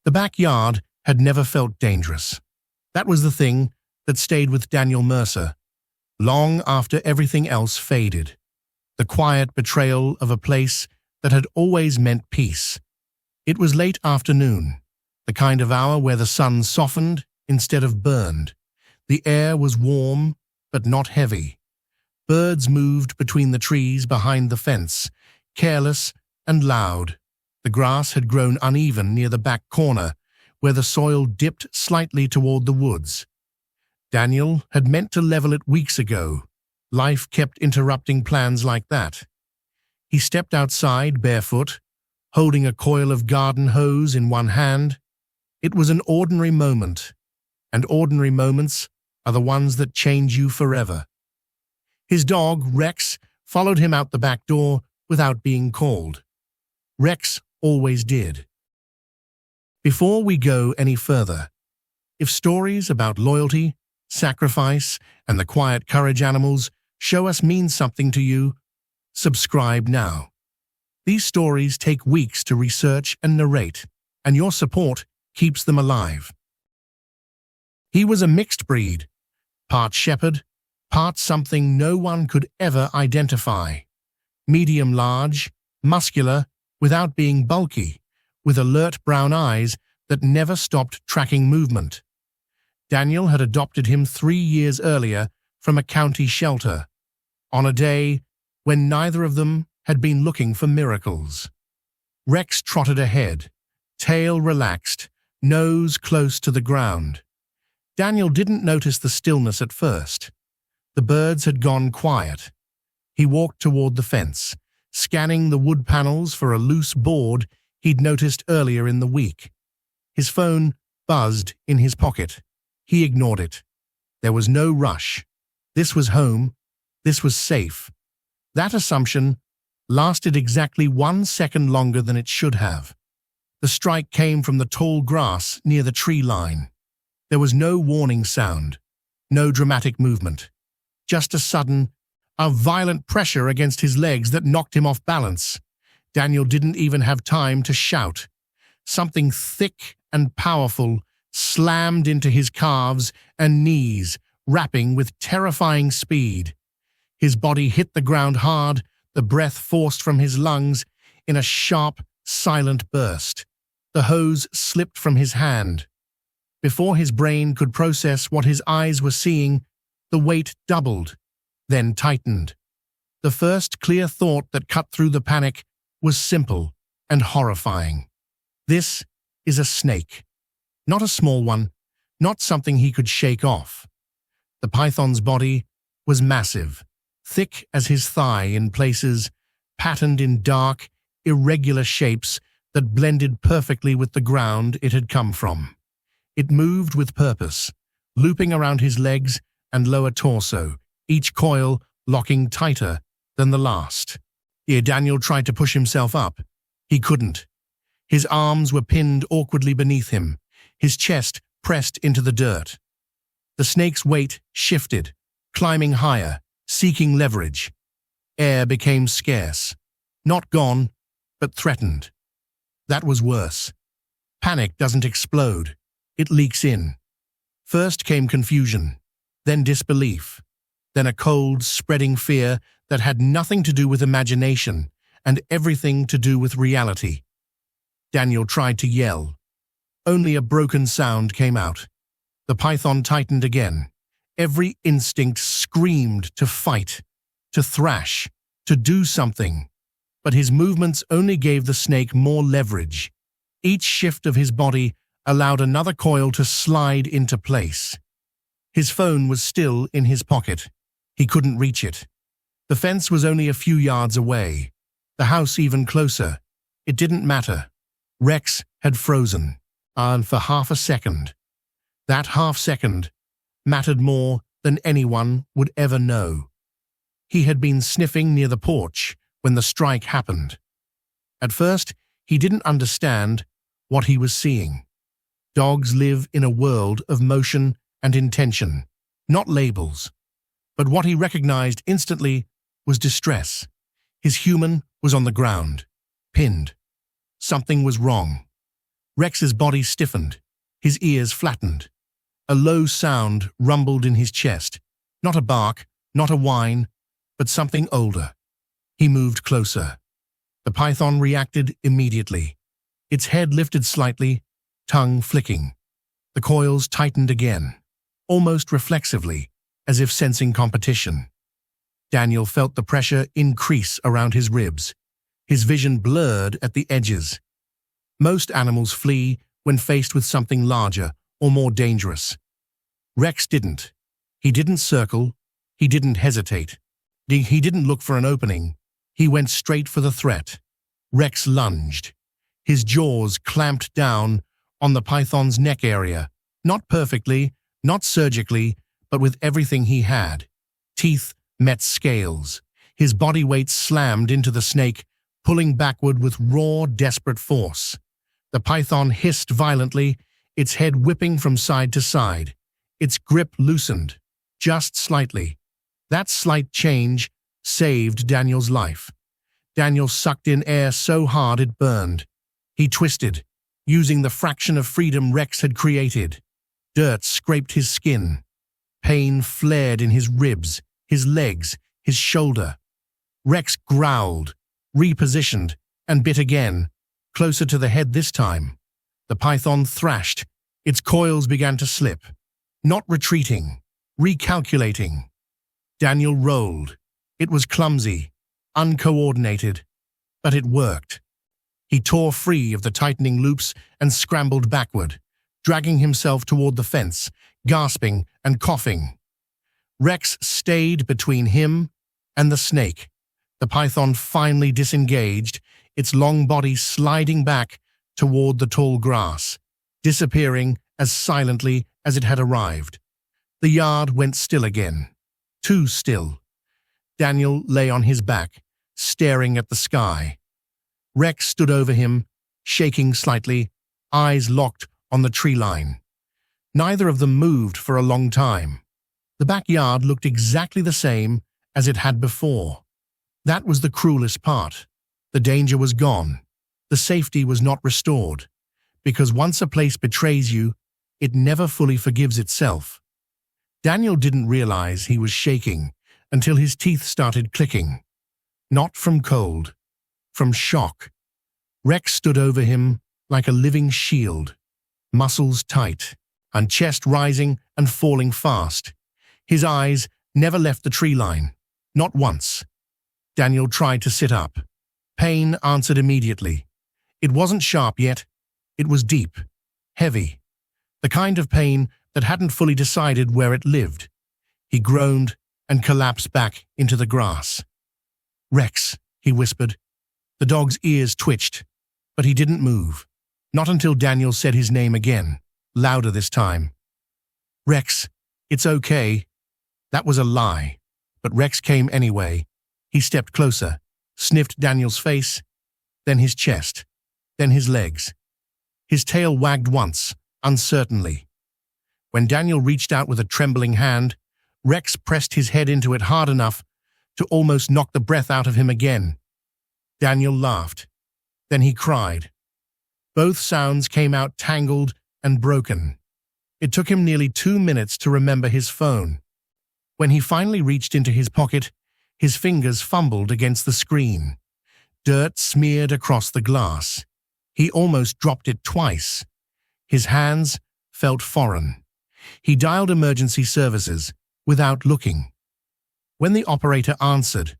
The backyard had never felt dangerous. That was the thing that stayed with Daniel Mercer, long after everything else faded. The quiet betrayal of a place that had always meant peace. It was late afternoon, the kind of hour where the sun softened instead of burned. The air was warm, but not heavy. Birds moved between the trees behind the fence, careless and loud. The grass had grown uneven near the back corner, where the soil dipped slightly toward the woods. Daniel had meant to level it weeks ago. Life kept interrupting plans like that. He stepped outside barefoot, holding a coil of garden hose in one hand. It was an ordinary moment, and ordinary moments are the ones that change you forever. His dog, Rex, followed him out the back door without being called. Rex always did. Before we go any further, if stories about loyalty, sacrifice, and the quiet courage animals show us mean something to you, subscribe now. These stories take weeks to research and narrate, and your support keeps them alive. He was a mixed breed, part shepherd, part something no one could ever identify. Medium-large, muscular, without being bulky, with alert brown eyes that never stopped tracking movement. Daniel had adopted him 3 years earlier from a county shelter, on a day when neither of them had been looking for miracles. Rex trotted ahead, tail relaxed, nose close to the ground. Daniel didn't notice the stillness at first. The birds had gone quiet. He walked toward the fence, scanning the wood panels for a loose board he'd noticed earlier in the week. His phone buzzed in his pocket. He ignored it. There was no rush. This was home. This was safe. That assumption lasted exactly 1 second longer than it should have. The strike came from the tall grass near the tree line. There was no warning sound, no dramatic movement, just a violent pressure against his legs that knocked him off balance. Daniel didn't even have time to shout. Something thick and powerful slammed into his calves and knees, rapping with terrifying speed. His body hit the ground hard, the breath forced from his lungs in a sharp, silent burst. The hose slipped from his hand. Before his brain could process what his eyes were seeing, the weight doubled, then tightened. The first clear thought that cut through the panic was simple and horrifying. This is a snake. Not a small one, not something he could shake off. The python's body was massive, thick as his thigh in places, patterned in dark, irregular shapes that blended perfectly with the ground it had come from. It moved with purpose, looping around his legs and lower torso, each coil locking tighter than the last. Daniel tried to push himself up. He couldn't. His arms were pinned awkwardly beneath him, his chest pressed into the dirt. The snake's weight shifted, climbing higher, seeking leverage. Air became scarce. Not gone, but threatened. That was worse. Panic doesn't explode. It leaks in. First came confusion, then disbelief, then a cold, spreading fear that had nothing to do with imagination and everything to do with reality. Daniel tried to yell. Only a broken sound came out. The python tightened again. Every instinct screamed to fight, to thrash, to do something. But his movements only gave the snake more leverage. Each shift of his body allowed another coil to slide into place. His phone was still in his pocket. He couldn't reach it. The fence was only a few yards away. The house even closer. It didn't matter. Rex had frozen. And for half a second. That half second mattered more than anyone would ever know. He had been sniffing near the porch when the strike happened. At first, he didn't understand what he was seeing. Dogs live in a world of motion and intention, not labels. But what he recognized instantly was distress. His human was on the ground, pinned. Something was wrong. Rex's body stiffened, his ears flattened. A low sound rumbled in his chest. Not a bark, not a whine, but something older. He moved closer. The python reacted immediately. Its head lifted slightly, tongue flicking. The coils tightened again, almost reflexively, as if sensing competition. Daniel felt the pressure increase around his ribs. His vision blurred at the edges. Most animals flee when faced with something larger or more dangerous. Rex didn't. He didn't circle. He didn't hesitate. He didn't look for an opening. He went straight for the threat. Rex lunged. His jaws clamped down on the python's neck area, not perfectly, not surgically, but with everything he had. Teeth met scales. His body weight slammed into the snake, pulling backward with raw, desperate force. The python hissed violently, its head whipping from side to side. Its grip loosened, just slightly. That slight change saved Daniel's life. Daniel sucked in air so hard it burned. He twisted, using the fraction of freedom Rex had created. Dirt scraped his skin. Pain flared in his ribs, his legs, his shoulder. Rex growled, repositioned, and bit again, closer to the head this time. The python thrashed. Its coils began to slip. Not retreating, recalculating. Daniel rolled. It was clumsy, uncoordinated, but it worked. He tore free of the tightening loops and scrambled backward, dragging himself toward the fence, gasping and coughing. Rex stayed between him and the snake. The python finally disengaged, its long body sliding back toward the tall grass, disappearing as silently as it had arrived. The yard went still again. Too still. Daniel lay on his back, staring at the sky. Rex stood over him, shaking slightly, eyes locked on the tree line. Neither of them moved for a long time. The backyard looked exactly the same as it had before. That was the cruelest part. The danger was gone. The safety was not restored. Because once a place betrays you, it never fully forgives itself. Daniel didn't realize he was shaking until his teeth started clicking. Not from cold, from shock. Rex stood over him like a living shield, muscles tight, and chest rising and falling fast. His eyes never left the tree line, not once. Daniel tried to sit up. Pain answered immediately. It wasn't sharp yet. It was deep, heavy, the kind of pain that hadn't fully decided where it lived. He groaned and collapsed back into the grass. "Rex," he whispered. The dog's ears twitched, but he didn't move. Not until Daniel said his name again, louder this time. "Rex, it's okay." That was a lie, but Rex came anyway. He stepped closer, sniffed Daniel's face, then his chest, then his legs. His tail wagged once, uncertainly. When Daniel reached out with a trembling hand, Rex pressed his head into it hard enough to almost knock the breath out of him again. Daniel laughed. Then he cried. Both sounds came out tangled and broken. It took him nearly 2 minutes to remember his phone. When he finally reached into his pocket, his fingers fumbled against the screen. Dirt smeared across the glass. He almost dropped it twice. His hands felt foreign. He dialed emergency services without looking. When the operator answered,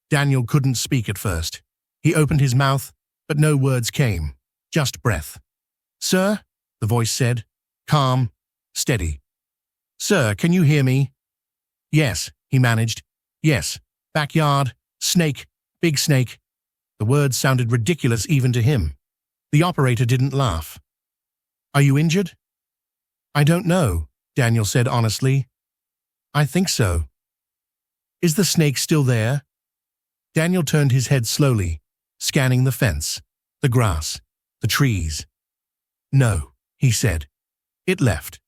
Daniel couldn't speak at first. He opened his mouth, but no words came, just breath. "Sir?" the voice said, calm, steady. "Sir, can you hear me?" "Yes," he managed. "Yes, backyard, snake, big snake." The words sounded ridiculous even to him. The operator didn't laugh. "Are you injured?" "I don't know," Daniel said honestly. "I think so." "Is the snake still there?" Daniel turned his head slowly, scanning the fence, the grass, the trees. "No," he said. "It left."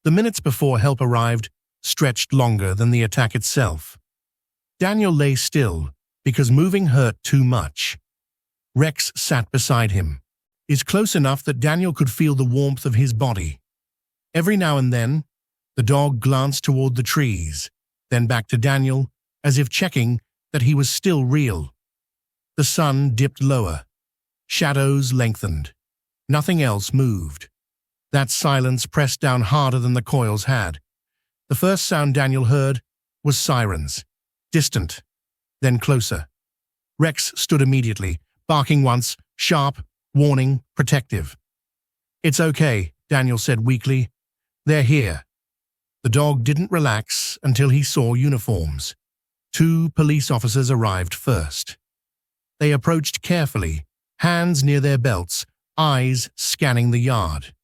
The minutes before help arrived stretched longer than the attack itself. Daniel lay still because moving hurt too much. Rex sat beside him, is close enough that Daniel could feel the warmth of his body. Every now and then, the dog glanced toward the trees, then back to Daniel, as if checking that he was still real. The sun dipped lower. Shadows lengthened. Nothing else moved. That silence pressed down harder than the coils had. The first sound Daniel heard was sirens, distant, then closer. Rex stood immediately, barking once, sharp, warning, protective. "It's okay," Daniel said weakly. "They're here." The dog didn't relax until he saw uniforms. 2 police officers arrived first. They approached carefully, hands near their belts, eyes scanning the yard.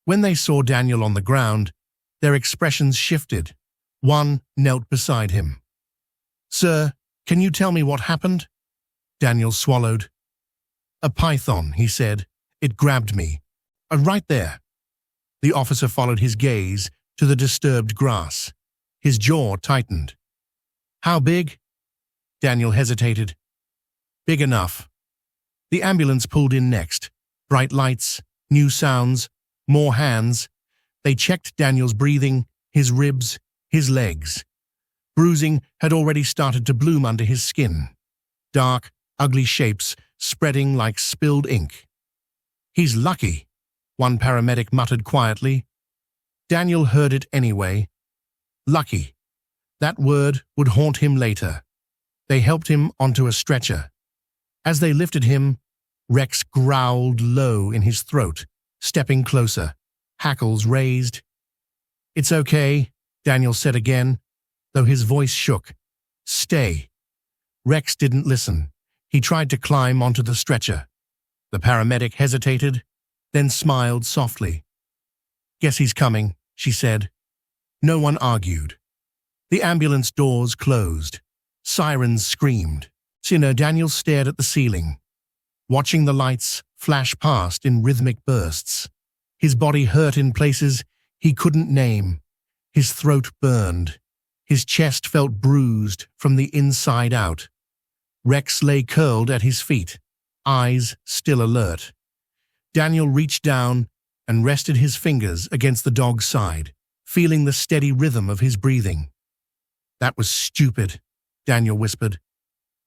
When they saw Daniel on the ground, their expressions shifted. One knelt beside him. "Sir, can you tell me what happened?" Daniel swallowed. "A python," he said. "It grabbed me. Right there." The officer followed his gaze to the disturbed grass. His jaw tightened. "How big?" Daniel hesitated. "Big enough." The ambulance pulled in next. Bright lights, new sounds, more hands. They checked Daniel's breathing, his ribs, his legs. Bruising had already started to bloom under his skin. Dark, ugly shapes spreading like spilled ink. "He's lucky," one paramedic muttered quietly. Daniel heard it anyway. Lucky. That word would haunt him later. They helped him onto a stretcher. As they lifted him, Rex growled low in his throat, stepping closer, hackles raised. "It's okay," Daniel said again, though his voice shook. "Stay." Rex didn't listen. He tried to climb onto the stretcher. The paramedic hesitated, then smiled softly. "Guess he's coming," she said. No one argued. The ambulance doors closed. Sirens screamed. Daniel stared at the ceiling, watching the lights flash past in rhythmic bursts. His body hurt in places he couldn't name. His throat burned. His chest felt bruised from the inside out. Rex lay curled at his feet, eyes still alert. Daniel reached down and rested his fingers against the dog's side, feeling the steady rhythm of his breathing. "That was stupid," Daniel whispered.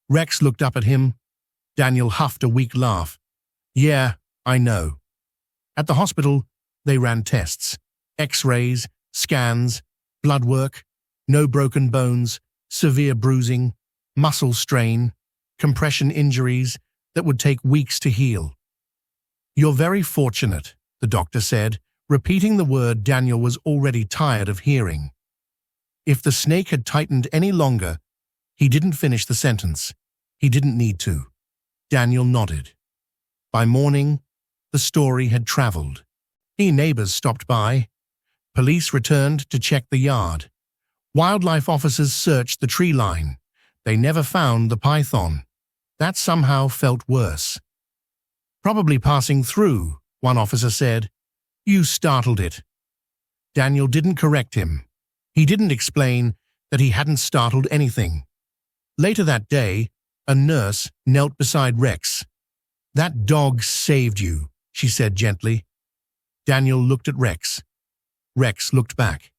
Rex looked up at him. Daniel huffed a weak laugh. "Yeah, I know." At the hospital, they ran tests. X-rays, scans, blood work, no broken bones, severe bruising, muscle strain, compression injuries that would take weeks to heal. "You're very fortunate," the doctor said, repeating the word Daniel was already tired of hearing. If the snake had tightened any longer, he didn't finish the sentence. He didn't need to. Daniel nodded. By morning, the story had traveled. Neighbors stopped by. Police returned to check the yard. Wildlife officers searched the tree line. They never found the python. That somehow felt worse. "Probably passing through," one officer said. "You startled it." Daniel didn't correct him. He didn't explain that he hadn't startled anything. Later that day, a nurse knelt beside Rex. "That dog saved you," she said gently. Daniel looked at Rex. Rex looked back.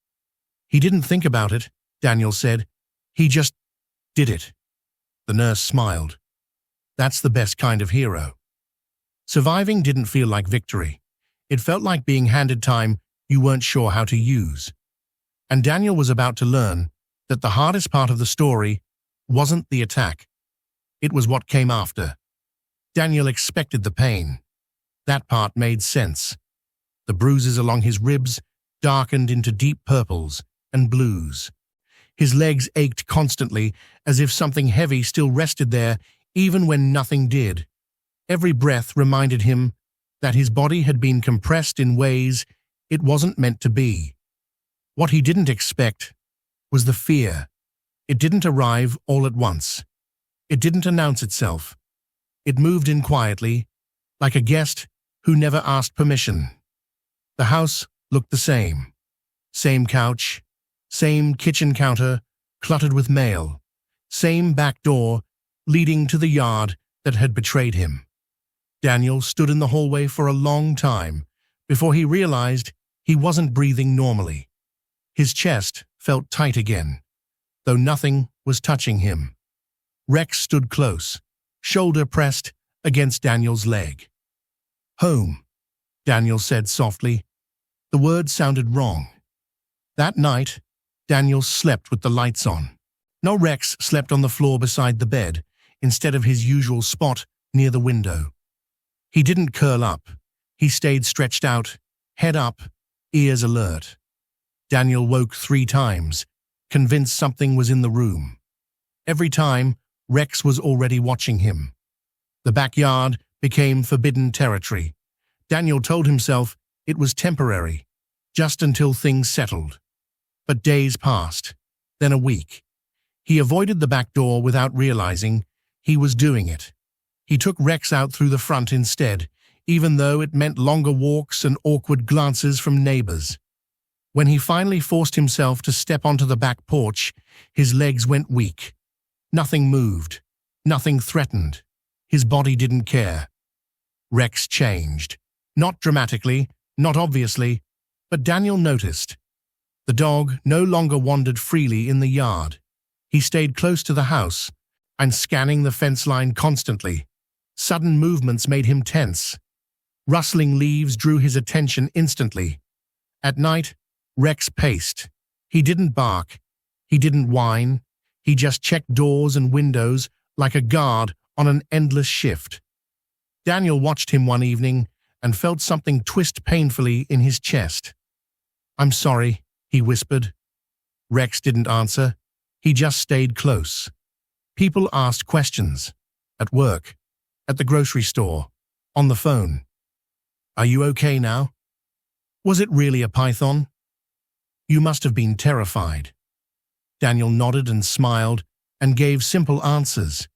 "He didn't think about it," Daniel said. "He just did it." The nurse smiled. "That's the best kind of hero." Surviving didn't feel like victory. It felt like being handed time you weren't sure how to use. And Daniel was about to learn that the hardest part of the story wasn't the attack. It was what came after. Daniel expected the pain. That part made sense. The bruises along his ribs darkened into deep purples and blues. His legs ached constantly, as if something heavy still rested there, even when nothing did. Every breath reminded him that his body had been compressed in ways it wasn't meant to be. What he didn't expect was the fear. It didn't arrive all at once. It didn't announce itself. It moved in quietly, like a guest who never asked permission. The house looked the same. Same couch, same kitchen counter cluttered with mail, same back door leading to the yard that had betrayed him. Daniel stood in the hallway for a long time before he realized he wasn't breathing normally. His chest felt tight again, though nothing was touching him. Rex stood close, shoulder pressed against Daniel's leg. "Home," Daniel said softly. The word sounded wrong. That night, Daniel slept with the lights on. No, Rex slept on the floor beside the bed, instead of his usual spot near the window. He didn't curl up. He stayed stretched out, head up, ears alert. Daniel woke 3 times, convinced something was in the room. Every time, Rex was already watching him. The backyard became forbidden territory. Daniel told himself it was temporary, just until things settled. But days passed, then a week. He avoided the back door without realizing he was doing it. He took Rex out through the front instead, even though it meant longer walks and awkward glances from neighbors. When he finally forced himself to step onto the back porch, his legs went weak. Nothing moved. Nothing threatened. His body didn't care. Rex changed. Not dramatically, not obviously, but Daniel noticed. The dog no longer wandered freely in the yard. He stayed close to the house and scanning the fence line constantly. Sudden movements made him tense. Rustling leaves drew his attention instantly. At night, Rex paced. He didn't bark. He didn't whine. He just checked doors and windows like a guard on an endless shift. Daniel watched him one evening and felt something twist painfully in his chest. "I'm sorry," he whispered. Rex didn't answer. He just stayed close. People asked questions. At work, at the grocery store, on the phone. "Are you okay now? Was it really a python? You must have been terrified." Daniel nodded and smiled and gave simple answers.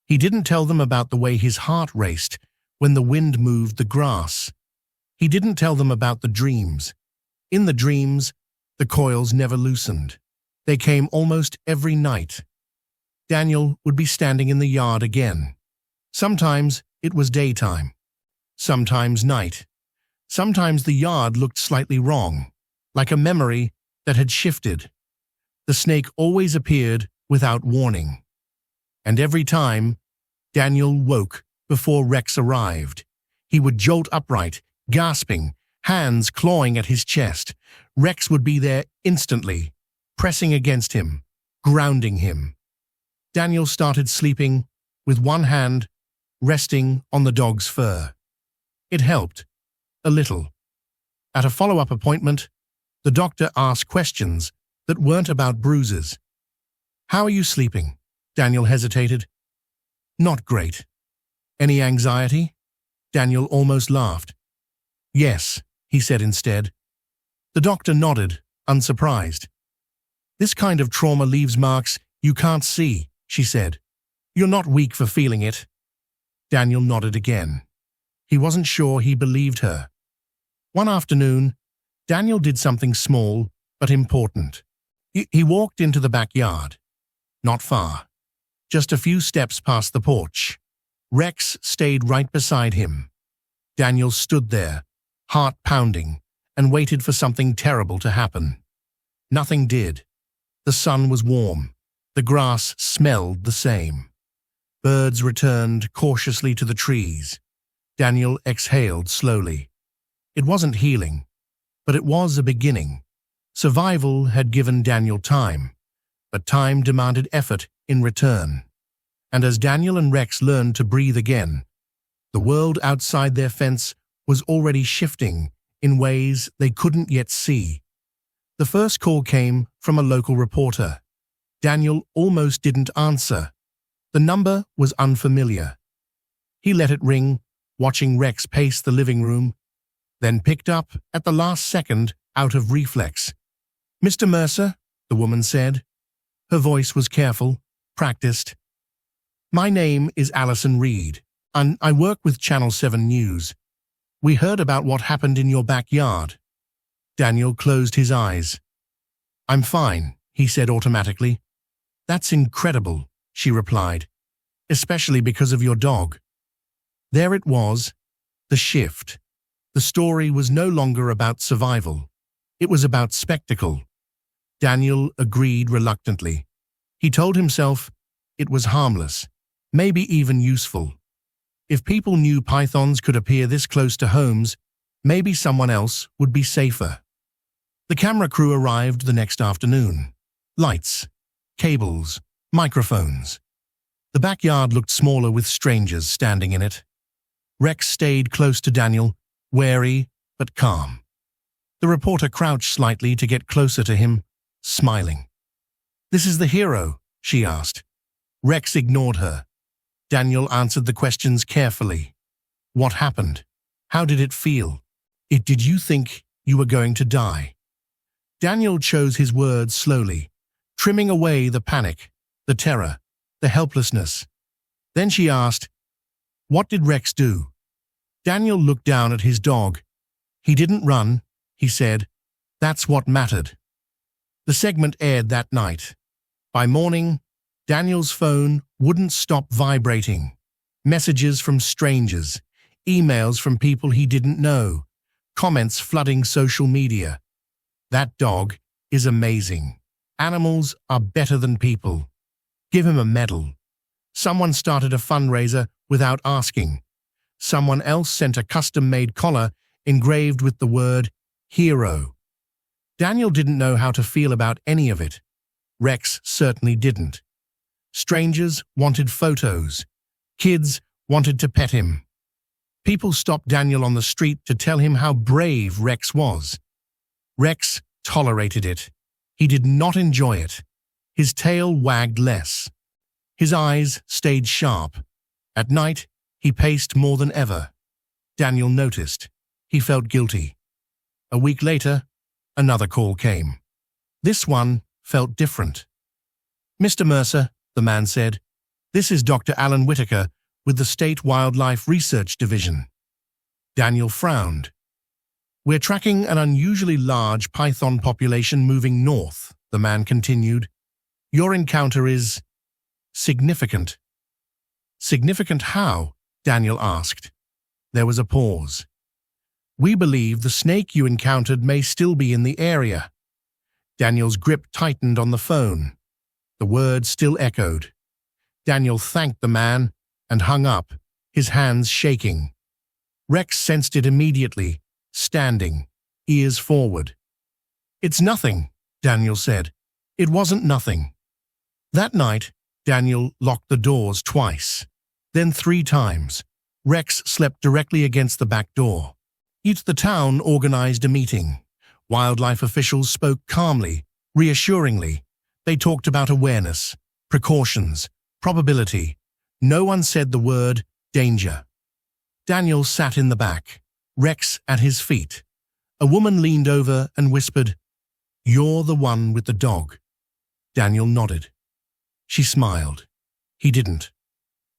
He didn't tell them about the way his heart raced when the wind moved the grass. He didn't tell them about the dreams. In the dreams, the coils never loosened. They came almost every night. Daniel would be standing in the yard again. Sometimes it was daytime. Sometimes night. Sometimes the yard looked slightly wrong, like a memory that had shifted. The snake always appeared without warning. And every time, Daniel woke before Rex arrived. He would jolt upright, gasping, hands clawing at his chest. Rex would be there instantly, pressing against him, grounding him. Daniel started sleeping with one hand resting on the dog's fur. It helped, a little. At a follow-up appointment, the doctor asked questions that weren't about bruises. "How are you sleeping?" Daniel hesitated. "Not great." "Any anxiety?" Daniel almost laughed. "Yes," he said instead. The doctor nodded, unsurprised. "This kind of trauma leaves marks you can't see," she said. "You're not weak for feeling it." Daniel nodded again. He wasn't sure he believed her. One afternoon, Daniel did something small but important. He walked into the backyard. Not far. Just a few steps past the porch. Rex stayed right beside him. Daniel stood there, heart pounding, and waited for something terrible to happen. Nothing did. The sun was warm. The grass smelled the same. Birds returned cautiously to the trees. Daniel exhaled slowly. It wasn't healing, but it was a beginning. Survival had given Daniel time, but time demanded effort in return. And as Daniel and Rex learned to breathe again, the world outside their fence was already shifting in ways they couldn't yet see. The first call came from a local reporter. Daniel almost didn't answer. The number was unfamiliar. He let it ring, watching Rex pace the living room, then picked up at the last second out of reflex. "Mr. Mercer," the woman said. Her voice was careful, practiced. "My name is Allison Reed, and I work with Channel 7 News. We heard about what happened in your backyard." Daniel closed his eyes. "I'm fine," he said automatically. "That's incredible," she replied, "especially because of your dog." There it was, the shift. The story was no longer about survival. It was about spectacle. Daniel agreed reluctantly. He told himself it was harmless, maybe even useful. If people knew pythons could appear this close to homes, maybe someone else would be safer. The camera crew arrived the next afternoon. Lights, cables, microphones. The backyard looked smaller with strangers standing in it. Rex stayed close to Daniel, wary but calm. The reporter crouched slightly to get closer to him, smiling. "This is the hero?" she asked. Rex ignored her. Daniel answered the questions carefully. "What happened? How did it feel? Did you think you were going to die?" Daniel chose his words slowly, trimming away the panic, the terror, the helplessness. Then she asked, "What did Rex do?" Daniel looked down at his dog. "He didn't run," he said. "That's what mattered." The segment aired that night. By morning, Daniel's phone wouldn't stop vibrating. Messages from strangers, emails from people he didn't know, comments flooding social media. "That dog is amazing. Animals are better than people. Give him a medal." Someone started a fundraiser without asking. Someone else sent a custom-made collar engraved with the word hero. Daniel didn't know how to feel about any of it. Rex certainly didn't. Strangers wanted photos. Kids wanted to pet him. People stopped Daniel on the street to tell him how brave Rex was. Rex tolerated it. He did not enjoy it. His tail wagged less. His eyes stayed sharp. At night, he paced more than ever. Daniel noticed. He felt guilty. A week later, another call came. This one felt different. "Mr. Mercer," the man said, "this is Dr. Alan Whitaker with the State Wildlife Research Division." Daniel frowned. "We're tracking an unusually large python population moving north," the man continued. "Your encounter is significant." "Significant how?" Daniel asked. There was a pause. "We believe the snake you encountered may still be in the area." Daniel's grip tightened on the phone. The words still echoed. Daniel thanked the man and hung up, his hands shaking. Rex sensed it immediately, standing, ears forward. "It's nothing," Daniel said. "It wasn't nothing." That night, Daniel locked the doors twice, then 3 times. Rex slept directly against the back door. The town organized a meeting. Wildlife officials spoke calmly, reassuringly. They talked about awareness, precautions, probability. No one said the word danger. Daniel sat in the back, Rex at his feet. A woman leaned over and whispered, "You're the one with the dog." Daniel nodded. She smiled. He didn't.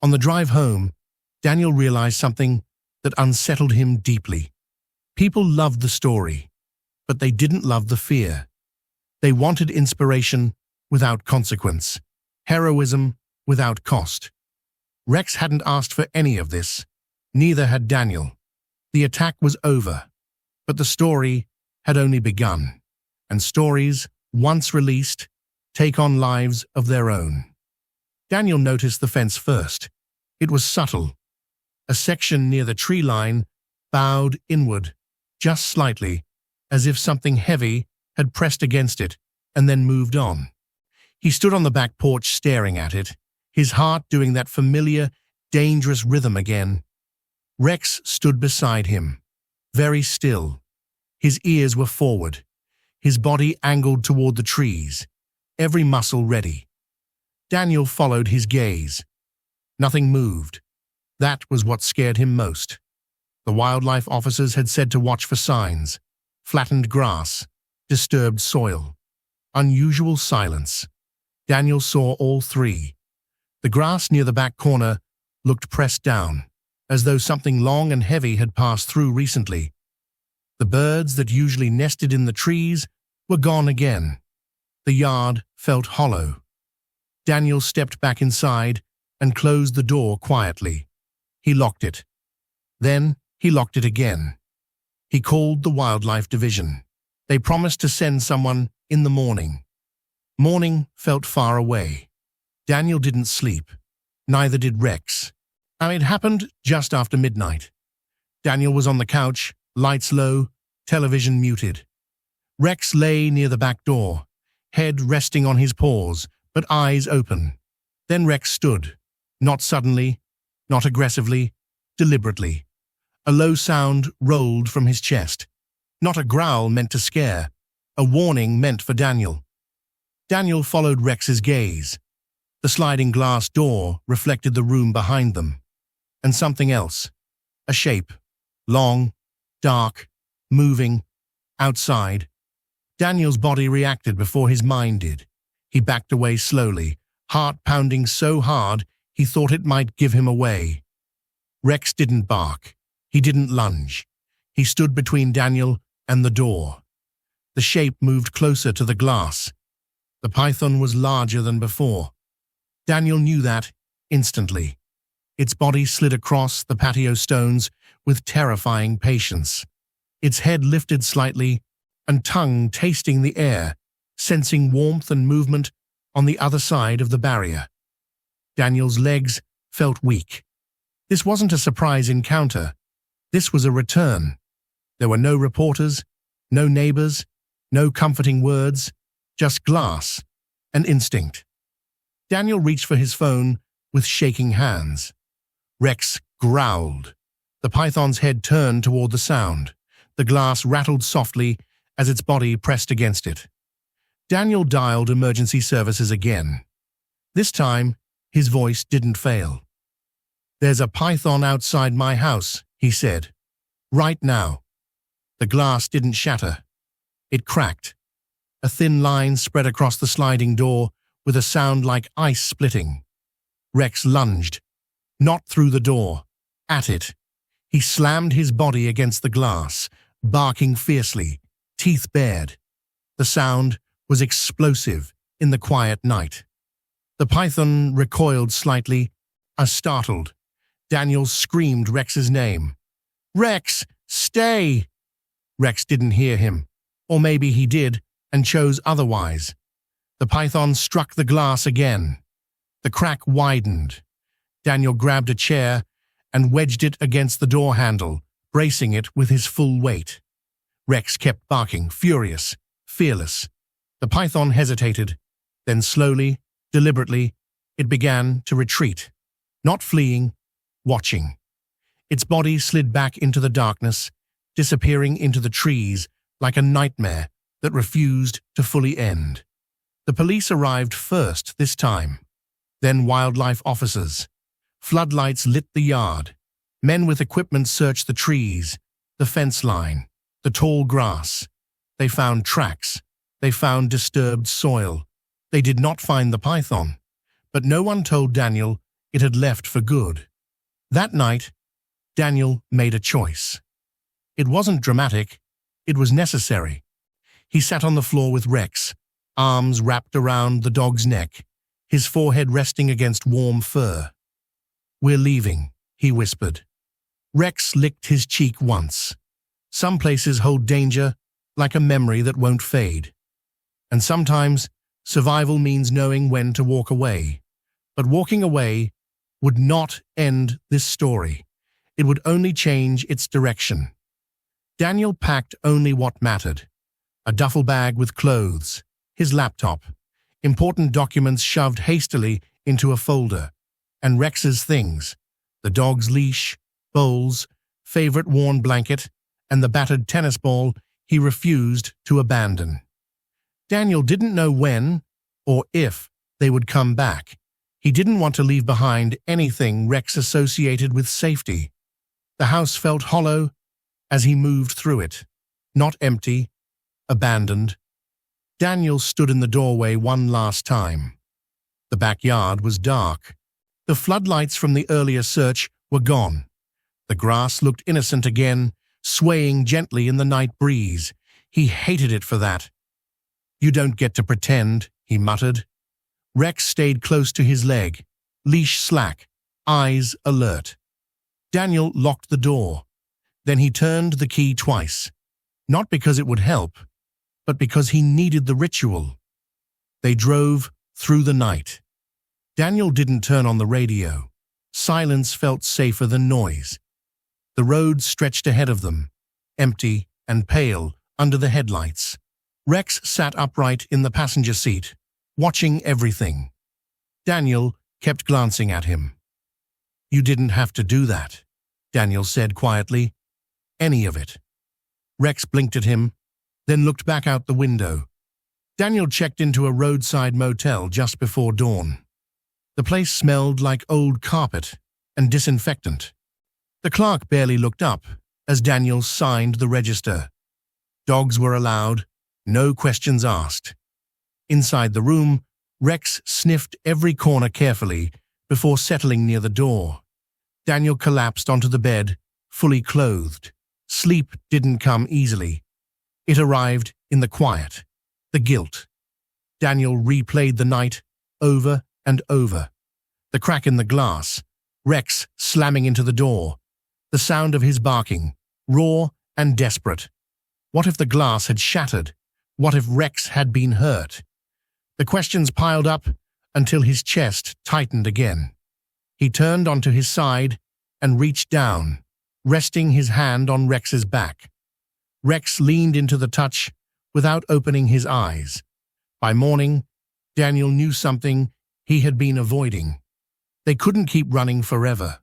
On the drive home, Daniel realized something that unsettled him deeply. People loved the story, but they didn't love the fear. They wanted inspiration without consequence, heroism without cost. Rex hadn't asked for any of this. Neither had Daniel. The attack was over, but the story had only begun, and stories, once released, take on lives of their own. Daniel noticed the fence first. It was subtle. A section near the tree line bowed inward, just slightly, as if something heavy had pressed against it and then moved on. He stood on the back porch staring at it, his heart doing that familiar, dangerous rhythm again. Rex stood beside him, very still. His ears were forward, his body angled toward the trees, every muscle ready. Daniel followed his gaze. Nothing moved. That was what scared him most. The wildlife officers had said to watch for signs: flattened grass, disturbed soil, unusual silence. Daniel saw all 3. The grass near the back corner looked pressed down, as though something long and heavy had passed through recently. The birds that usually nested in the trees were gone again. The yard felt hollow. Daniel stepped back inside and closed the door quietly. He locked it, Then he locked it again. He called the wildlife division. They promised to send someone in the morning. Morning felt far away. Daniel didn't sleep. Neither did Rex. And it happened just after midnight. Daniel was on the couch, lights low, television muted. Rex lay near the back door, head resting on his paws, but eyes open. Then Rex stood, not suddenly, not aggressively, deliberately. A low sound rolled from his chest. Not a growl meant to scare, a warning meant for Daniel. Daniel followed Rex's gaze. The sliding glass door reflected the room behind them. And something else. A shape. Long, dark, moving, outside. Daniel's body reacted before his mind did. He backed away slowly, heart pounding so hard he thought it might give him away. Rex didn't bark. He didn't lunge. He stood between Daniel and the door. The shape moved closer to the glass. The python was larger than before. Daniel knew that instantly. Its body slid across the patio stones with terrifying patience. Its head lifted slightly, and tongue tasting the air, sensing warmth and movement on the other side of the barrier. Daniel's legs felt weak. This wasn't a surprise encounter. This was a return. There were no reporters, no neighbors, no comforting words, just glass and instinct. Daniel reached for his phone with shaking hands. Rex growled. The python's head turned toward the sound. The glass rattled softly as its body pressed against it. Daniel dialed emergency services again. This time, his voice didn't fail. "There's a python outside my house," he said. "Right now." The glass didn't shatter. It cracked. A thin line spread across the sliding door with a sound like ice splitting. Rex lunged. Not through the door. At it. He slammed his body against the glass, barking fiercely, teeth bared. The sound was explosive in the quiet night. The python recoiled slightly, startled. Daniel screamed Rex's name. "Rex, stay!" Rex didn't hear him, or maybe he did and chose otherwise. The python struck the glass again. The crack widened. Daniel grabbed a chair and wedged it against the door handle, bracing it with his full weight. Rex kept barking, furious, fearless. The python hesitated. Then slowly, deliberately, it began to retreat. Not fleeing, watching. Its body slid back into the darkness, disappearing into the trees like a nightmare that refused to fully end. The police arrived first this time. Then wildlife officers. Floodlights lit the yard. Men with equipment searched the trees, the fence line, the tall grass. They found tracks. They found disturbed soil. They did not find the python, but no one told Daniel it had left for good. That night, Daniel made a choice. It wasn't dramatic. It was necessary. He sat on the floor with Rex, arms wrapped around the dog's neck, his forehead resting against warm fur. "We're leaving," he whispered. Rex licked his cheek once. Some places hold danger like a memory that won't fade. And sometimes survival means knowing when to walk away. But walking away would not end this story. It would only change its direction. Daniel packed only what mattered. A duffel bag with clothes, his laptop, important documents shoved hastily into a folder, and Rex's things, the dog's leash, bowls, favorite worn blanket, and the battered tennis ball he refused to abandon. Daniel didn't know when or if they would come back. He didn't want to leave behind anything Rex associated with safety. The house felt hollow as he moved through it, not empty, abandoned. Daniel stood in the doorway one last time. The backyard was dark. The floodlights from the earlier search were gone. The grass looked innocent again, swaying gently in the night breeze. He hated it for that. "You don't get to pretend," he muttered. Rex stayed close to his leg, leash slack, eyes alert. Daniel locked the door. Then he turned the key twice, not because it would help, but because he needed the ritual. They drove through the night. Daniel didn't turn on the radio. Silence felt safer than noise. The road stretched ahead of them, empty and pale under the headlights. Rex sat upright in the passenger seat, watching everything. Daniel kept glancing at him. "You didn't have to do that," Daniel said quietly. "Any of it." Rex blinked at him, then looked back out the window. Daniel checked into a roadside motel just before dawn. The place smelled like old carpet and disinfectant. The clerk barely looked up as Daniel signed the register. Dogs were allowed, no questions asked. Inside the room, Rex sniffed every corner carefully before settling near the door. Daniel collapsed onto the bed, fully clothed. Sleep didn't come easily. It arrived in the quiet, the guilt. Daniel replayed the night over and over. The crack in the glass, Rex slamming into the door, the sound of his barking, raw and desperate. What if the glass had shattered? What if Rex had been hurt? The questions piled up until his chest tightened again. He turned onto his side and reached down, resting his hand on Rex's back. Rex leaned into the touch without opening his eyes. By morning, Daniel knew something he had been avoiding. They couldn't keep running forever.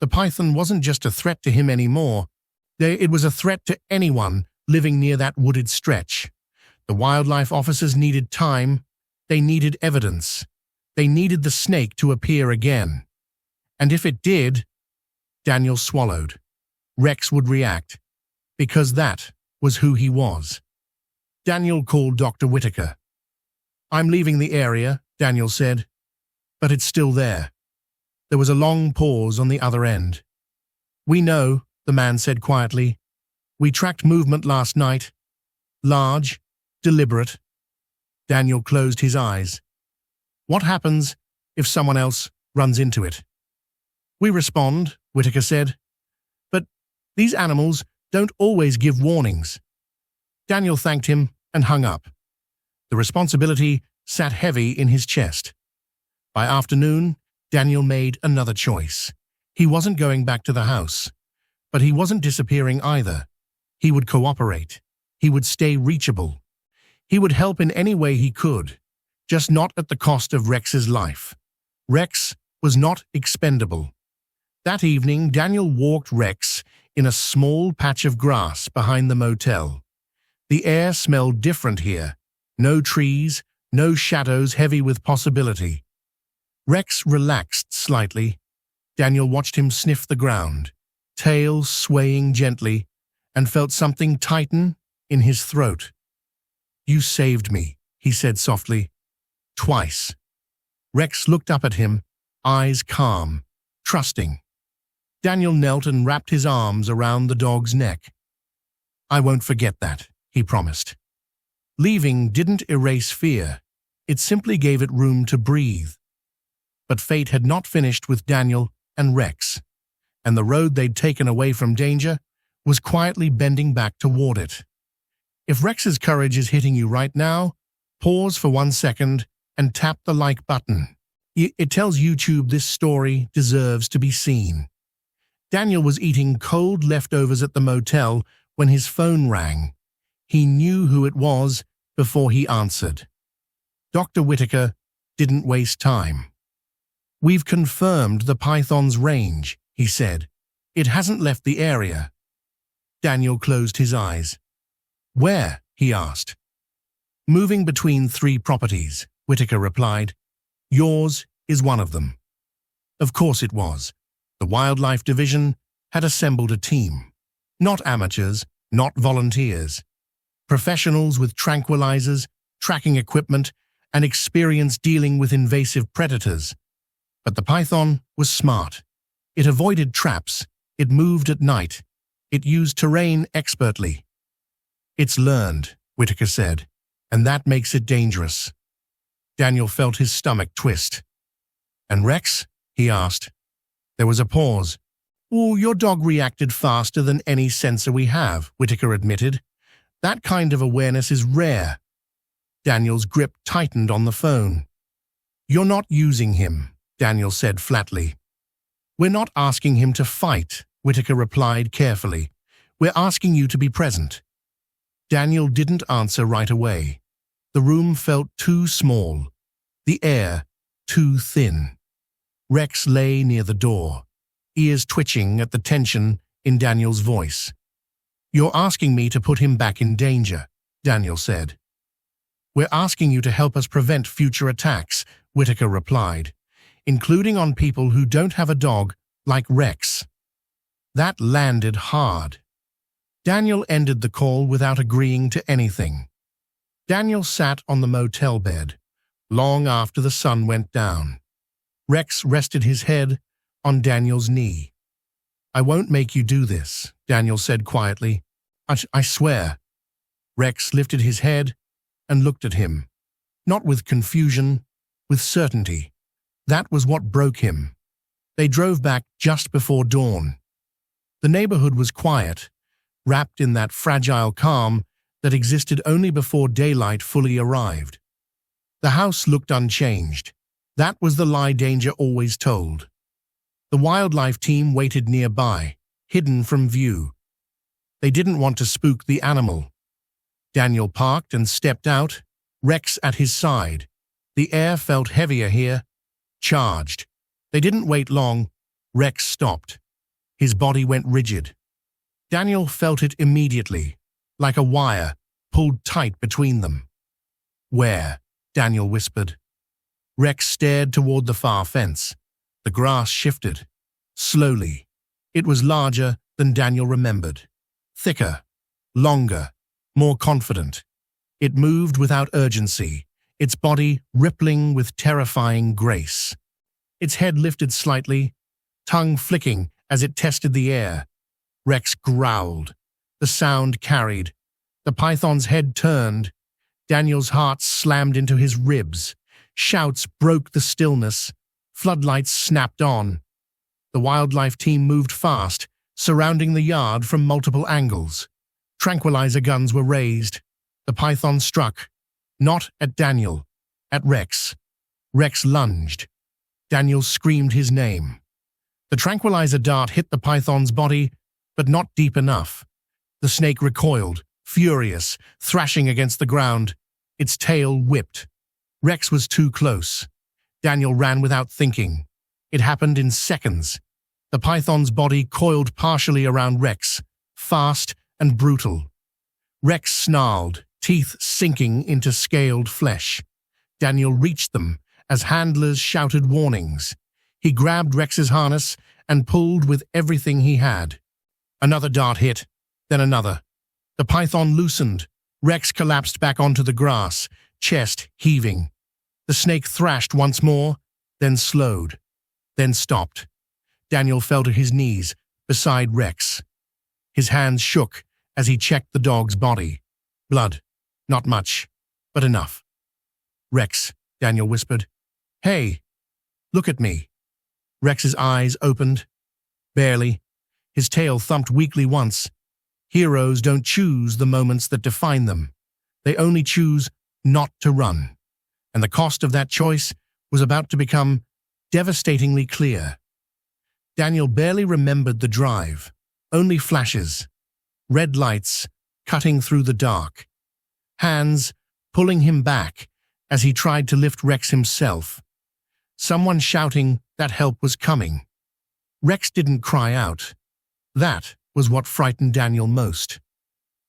The python wasn't just a threat to him anymore. It was a threat to anyone living near that wooded stretch. The wildlife officers needed time. They needed evidence. They needed the snake to appear again. And if it did, Daniel swallowed. Rex would react, because that was who he was. Daniel called Dr. Whitaker. "I'm leaving the area," Daniel said, "but it's still there." There was a long pause on the other end. "We know," the man said quietly. "We tracked movement last night. Large, deliberate." Daniel closed his eyes. "What happens if someone else runs into it?" "We respond," Whitaker said. "But these animals don't always give warnings." Daniel thanked him and hung up. The responsibility sat heavy in his chest. By afternoon, Daniel made another choice. He wasn't going back to the house, but he wasn't disappearing either. He would cooperate. He would stay reachable. He would help in any way he could, just not at the cost of Rex's life. Rex was not expendable. That evening, Daniel walked Rex in a small patch of grass behind the motel. The air smelled different here. No trees, no shadows heavy with possibility. Rex relaxed slightly. Daniel watched him sniff the ground, tail swaying gently, and felt something tighten in his throat. "You saved me," he said softly. "Twice." Rex looked up at him, eyes calm, trusting. Daniel knelt and wrapped his arms around the dog's neck. "I won't forget that," he promised. Leaving didn't erase fear. It simply gave it room to breathe. But fate had not finished with Daniel and Rex, and the road they'd taken away from danger was quietly bending back toward it. If Rex's courage is hitting you right now, pause for 1 second and tap the like button. It tells YouTube this story deserves to be seen. Daniel was eating cold leftovers at the motel when his phone rang. He knew who it was before he answered. Dr. Whitaker didn't waste time. "We've confirmed the python's range," he said. "It hasn't left the area." Daniel closed his eyes. "Where?" he asked. "Moving between 3 properties," Whitaker replied. "Yours is one of them." Of course it was. The Wildlife Division had assembled a team. Not amateurs, not volunteers. Professionals with tranquilizers, tracking equipment, and experience dealing with invasive predators. But the python was smart. It avoided traps. It moved at night. It used terrain expertly. "It's learned," Whitaker said, "and that makes it dangerous." Daniel felt his stomach twist. "And Rex?" he asked. There was a pause. "Oh, your dog reacted faster than any sensor we have," Whitaker admitted. "That kind of awareness is rare." Daniel's grip tightened on the phone. "You're not using him," Daniel said flatly. "We're not asking him to fight," Whitaker replied carefully. "We're asking you to be present." Daniel didn't answer right away. The room felt too small, the air too thin. Rex lay near the door, ears twitching at the tension in Daniel's voice. "You're asking me to put him back in danger," Daniel said. "We're asking you to help us prevent future attacks," Whitaker replied, "including on people who don't have a dog like Rex." That landed hard. Daniel ended the call without agreeing to anything. Daniel sat on the motel bed, long after the sun went down. Rex rested his head on Daniel's knee. "I won't make you do this," Daniel said quietly. I swear." Rex lifted his head and looked at him, not with confusion, with certainty. That was what broke him. They drove back just before dawn. The neighborhood was quiet, wrapped in that fragile calm that existed only before daylight fully arrived. The house looked unchanged. That was the lie danger always told. The wildlife team waited nearby, hidden from view. They didn't want to spook the animal. Daniel parked and stepped out, Rex at his side. The air felt heavier here, charged. They didn't wait long. Rex stopped. His body went rigid. Daniel felt it immediately, like a wire pulled tight between them. "Where?" Daniel whispered. Rex stared toward the far fence. The grass shifted. Slowly. It was larger than Daniel remembered. Thicker, longer, more confident. It moved without urgency, its body rippling with terrifying grace. Its head lifted slightly, tongue flicking as it tested the air. Rex growled. The sound carried. The python's head turned. Daniel's heart slammed into his ribs. Shouts broke the stillness. Floodlights snapped on. The wildlife team moved fast, surrounding the yard from multiple angles. Tranquilizer guns were raised. The python struck, not at Daniel, at Rex. Rex lunged. Daniel screamed his name. The tranquilizer dart hit the python's body, but not deep enough. The snake recoiled, furious, thrashing against the ground. Its tail whipped. Rex was too close. Daniel ran without thinking. It happened in seconds. The python's body coiled partially around Rex, fast and brutal. Rex snarled, teeth sinking into scaled flesh. Daniel reached them as handlers shouted warnings. He grabbed Rex's harness and pulled with everything he had. Another dart hit, then another. The python loosened. Rex collapsed back onto the grass, chest heaving. The snake thrashed once more, then slowed, then stopped. Daniel fell to his knees beside Rex. His hands shook as he checked the dog's body. Blood. Not much, but enough. "Rex," Daniel whispered. "Hey, look at me." Rex's eyes opened. Barely. His tail thumped weakly once. Heroes don't choose the moments that define them. They only choose not to run. And the cost of that choice was about to become devastatingly clear. Daniel barely remembered the drive. Only flashes. Red lights cutting through the dark. Hands pulling him back as he tried to lift Rex himself. Someone shouting that help was coming. Rex didn't cry out. That was what frightened Daniel most.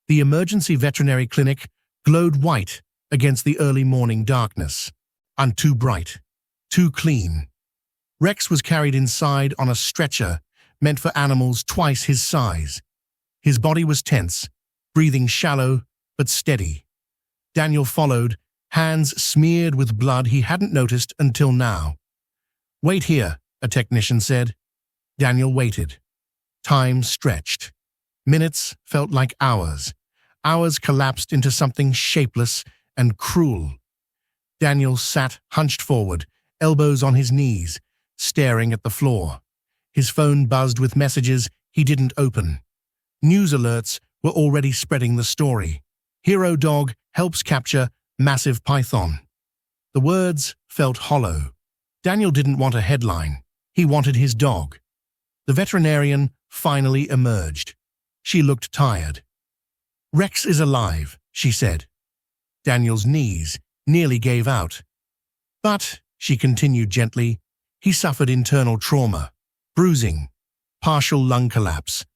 The emergency veterinary clinic glowed white against the early morning darkness. And too bright, too clean. Rex was carried inside on a stretcher meant for animals twice his size. His body was tense, breathing shallow but steady. Daniel followed, hands smeared with blood he hadn't noticed until now. "Wait here," a technician said. Daniel waited. Time stretched. Minutes felt like hours. Hours collapsed into something shapeless and cruel. Daniel sat hunched forward, elbows on his knees, staring at the floor. His phone buzzed with messages he didn't open. News alerts were already spreading the story. Hero dog helps capture massive python. The words felt hollow. Daniel didn't want a headline. He wanted his dog. The veterinarian finally emerged. She looked tired. "Rex is alive," she said. Daniel's knees nearly gave out. "But," she continued gently, "he suffered internal trauma, bruising, partial lung collapse.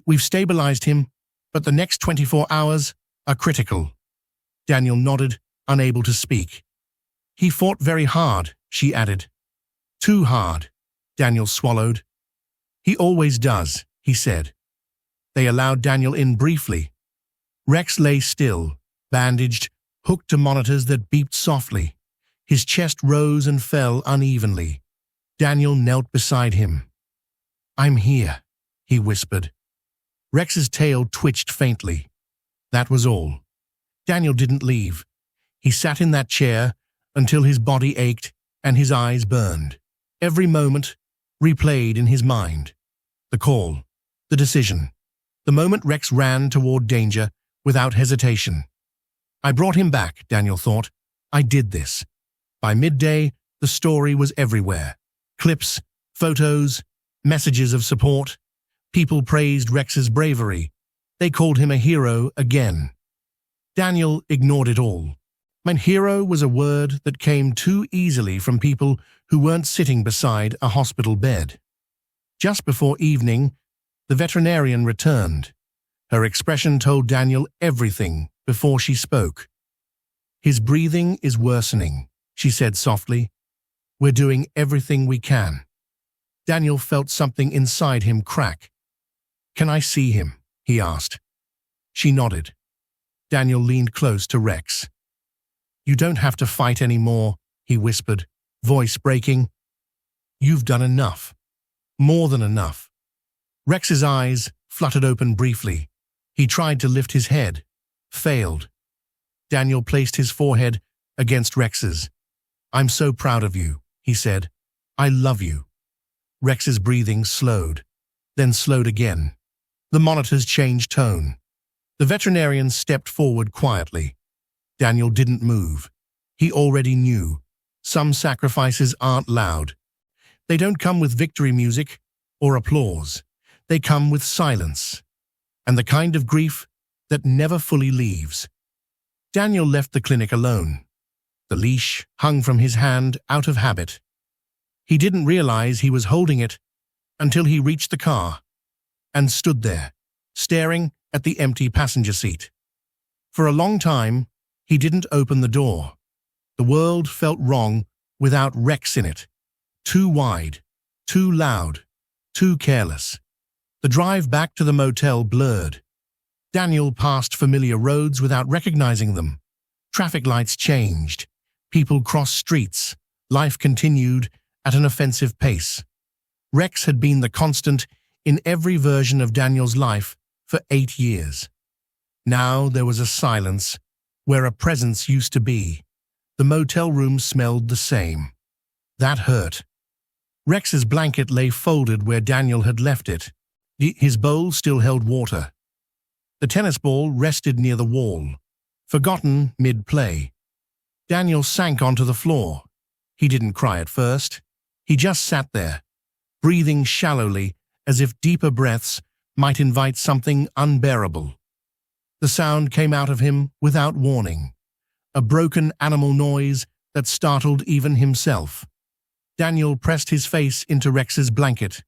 We've stabilized him, but the next 24 hours are critical." Daniel nodded, unable to speak. "He fought very hard," she added. "Too hard," Daniel swallowed. "He always does," he said. They allowed Daniel in briefly. Rex lay still, bandaged, hooked to monitors that beeped softly. His chest rose and fell unevenly. Daniel knelt beside him. "I'm here," he whispered. Rex's tail twitched faintly. That was all. Daniel didn't leave. He sat in that chair until his body ached and his eyes burned. Every moment replayed in his mind. The call, the decision, the moment Rex ran toward danger without hesitation. I brought him back, Daniel thought. I did this. By midday, the story was everywhere. Clips, photos, messages of support. People praised Rex's bravery. They called him a hero again. Daniel ignored it all. Hero was a word that came too easily from people who weren't sitting beside a hospital bed. Just before evening, the veterinarian returned. Her expression told Daniel everything before she spoke. "His breathing is worsening," she said softly. "We're doing everything we can." Daniel felt something inside him crack. "Can I see him?" he asked. She nodded. Daniel leaned close to Rex. "You don't have to fight anymore," he whispered, voice breaking. "You've done enough. More than enough." Rex's eyes fluttered open briefly. He tried to lift his head. Failed. Daniel placed his forehead against Rex's. "I'm so proud of you," he said. "I love you." Rex's breathing slowed, then slowed again. The monitors changed tone. The veterinarian stepped forward quietly. Daniel didn't move. He already knew. Some sacrifices aren't loud. They don't come with victory music or applause. They come with silence, and the kind of grief that never fully leaves. Daniel left the clinic alone. The leash hung from his hand out of habit. He didn't realize he was holding it until he reached the car and stood there, staring at the empty passenger seat. For a long time, he didn't open the door. The world felt wrong without Rex in it. Too wide, too loud, too careless. The drive back to the motel blurred. Daniel passed familiar roads without recognizing them. Traffic lights changed. People crossed streets. Life continued at an offensive pace. Rex had been the constant in every version of Daniel's life for 8 years. Now there was a silence where a presence used to be. The motel room smelled the same. That hurt. Rex's blanket lay folded where Daniel had left it. His bowl still held water. The tennis ball rested near the wall, forgotten mid-play. Daniel sank onto the floor. He didn't cry at first. He just sat there, breathing shallowly as if deeper breaths might invite something unbearable. The sound came out of him without warning, a broken animal noise that startled even himself. Daniel pressed his face into Rex's blanket,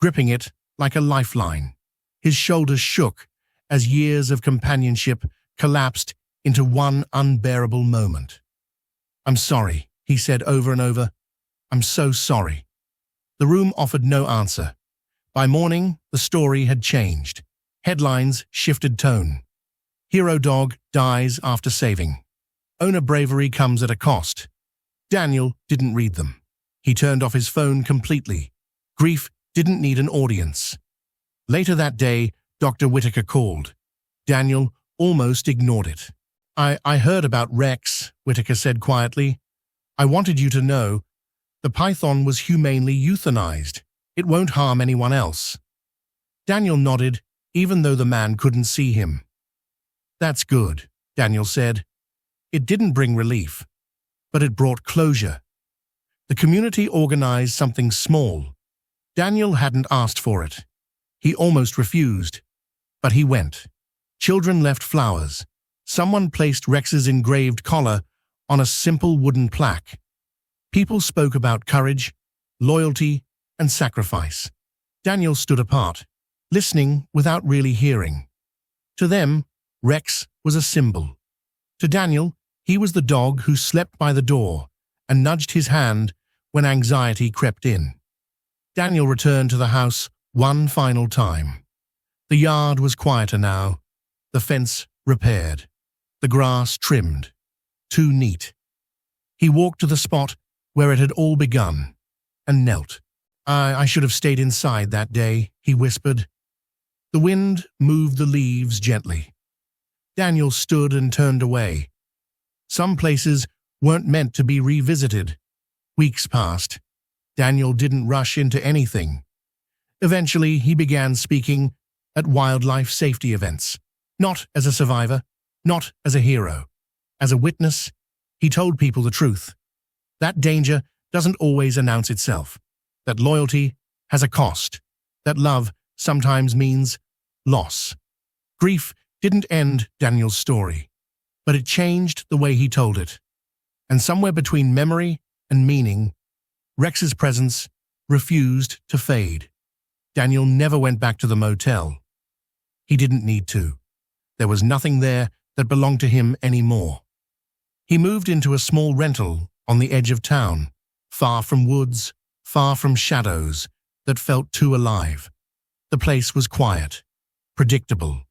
gripping it like a lifeline. His shoulders shook as years of companionship collapsed into one unbearable moment. "I'm sorry," he said over and over. "I'm so sorry." The room offered no answer. By morning, the story had changed. Headlines shifted tone. Hero dog dies after saving. Owner bravery comes at a cost. Daniel didn't read them. He turned off his phone completely. Grief didn't need an audience. Later that day, Dr. Whitaker called. Daniel almost ignored it. I heard about Rex," Whitaker said quietly. "I wanted you to know. The python was humanely euthanized. It won't harm anyone else. Daniel nodded, even though the man couldn't see him. That's good, Daniel said. It didn't bring relief, but it brought closure. The community organized something small. Daniel hadn't asked for it. He almost refused, but he went. Children left flowers. Someone placed Rex's engraved collar on a simple wooden plaque. People spoke about courage, loyalty, and sacrifice. Daniel stood apart, listening without really hearing. To them, Rex was a symbol. To Daniel, he was the dog who slept by the door and nudged his hand when anxiety crept in. Daniel returned to the house one final time. The yard was quieter now, the fence repaired, the grass trimmed. Too neat. He walked to the spot where it had all begun and knelt. I should have stayed inside that day, he whispered. The wind moved the leaves gently. Daniel stood and turned away. Some places weren't meant to be revisited. Weeks passed. Daniel didn't rush into anything. Eventually, he began speaking at wildlife safety events. Not as a survivor, not as a hero. As a witness, he told people the truth. That danger doesn't always announce itself. That loyalty has a cost. That love sometimes means loss. Grief didn't end Daniel's story, but it changed the way he told it. And somewhere between memory and meaning, Rex's presence refused to fade. Daniel never went back to the motel. He didn't need to. There was nothing there that belonged to him anymore. He moved into a small rental on the edge of town, far from woods, far from shadows that felt too alive. The place was quiet, predictable,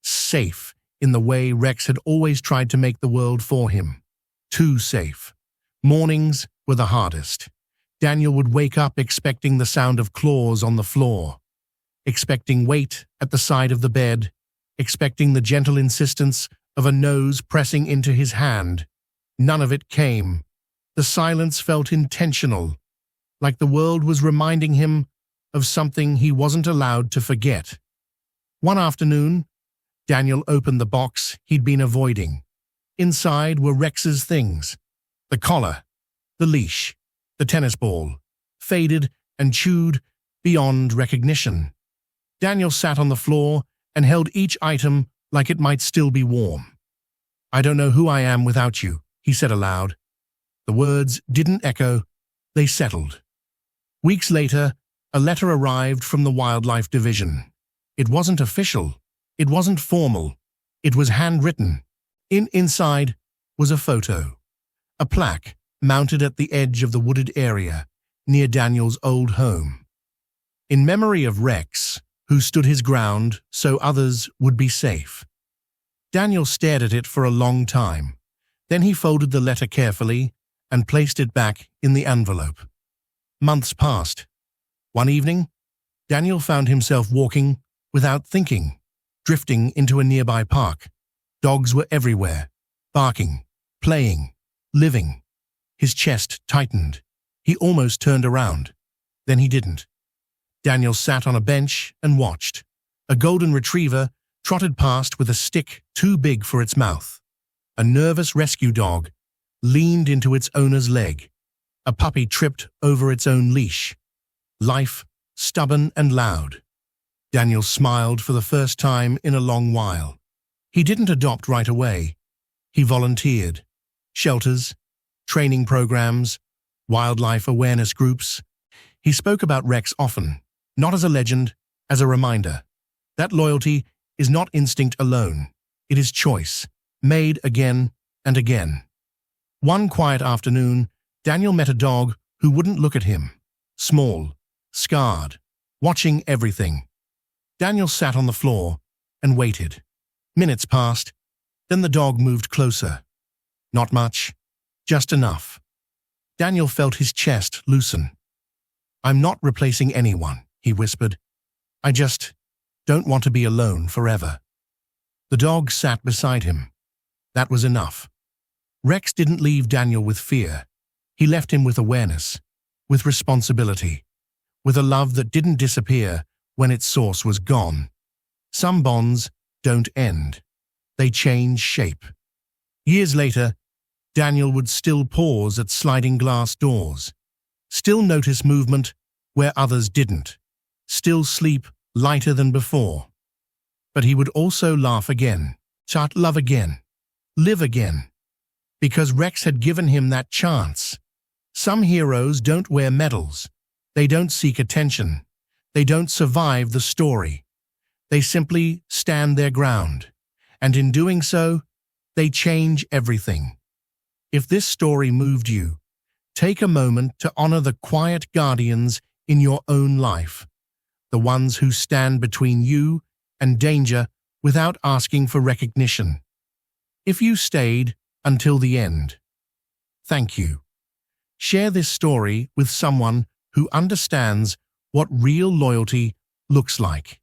safe in the way Rex had always tried to make the world for him. Too safe. Mornings were the hardest. Daniel would wake up expecting the sound of claws on the floor, expecting weight at the side of the bed, expecting the gentle insistence of a nose pressing into his hand. None of it came. The silence felt intentional, like the world was reminding him of something he wasn't allowed to forget. One afternoon, Daniel opened the box he'd been avoiding. Inside were Rex's things. The collar, the leash, the tennis ball, faded and chewed beyond recognition. Daniel sat on the floor and held each item like it might still be warm. I don't know who I am without you, he said aloud. The words didn't echo, they settled. Weeks later, a letter arrived from the Wildlife Division. It wasn't official. It wasn't formal. It was handwritten. Inside was a photo. A plaque mounted at the edge of the wooded area near Daniel's old home. In memory of Rex, who stood his ground so others would be safe. Daniel stared at it for a long time. Then he folded the letter carefully and placed it back in the envelope. Months passed. One evening, Daniel found himself walking without thinking, drifting into a nearby park. Dogs were everywhere, barking, playing, living. His chest tightened. He almost turned around. Then he didn't. Daniel sat on a bench and watched. A golden retriever trotted past with a stick too big for its mouth. A nervous rescue dog leaned into its owner's leg. A puppy tripped over its own leash. Life, stubborn and loud. Daniel smiled for the first time in a long while. He didn't adopt right away. He volunteered. Shelters, training programs, wildlife awareness groups. He spoke about Rex often, not as a legend, as a reminder. That loyalty is not instinct alone. It is choice, made again and again. One quiet afternoon, Daniel met a dog who wouldn't look at him. Small, scarred, watching everything. Daniel sat on the floor and waited. Minutes passed, then the dog moved closer. Not much, just enough. Daniel felt his chest loosen. I'm not replacing anyone, he whispered. I just don't want to be alone forever. The dog sat beside him. That was enough. Rex didn't leave Daniel with fear. He left him with awareness, with responsibility, with a love that didn't disappear when its source was gone. Some bonds don't end. They change shape. Years later, Daniel would still pause at sliding glass doors, still notice movement where others didn't, still sleep lighter than before. But he would also laugh again, start love again, live again, because Rex had given him that chance. Some heroes don't wear medals. They don't seek attention. They don't survive the story. They simply stand their ground. And in doing so, they change everything. If this story moved you, take a moment to honor the quiet guardians in your own life, the ones who stand between you and danger without asking for recognition. If you stayed until the end, thank you. Share this story with someone who understands what real loyalty looks like.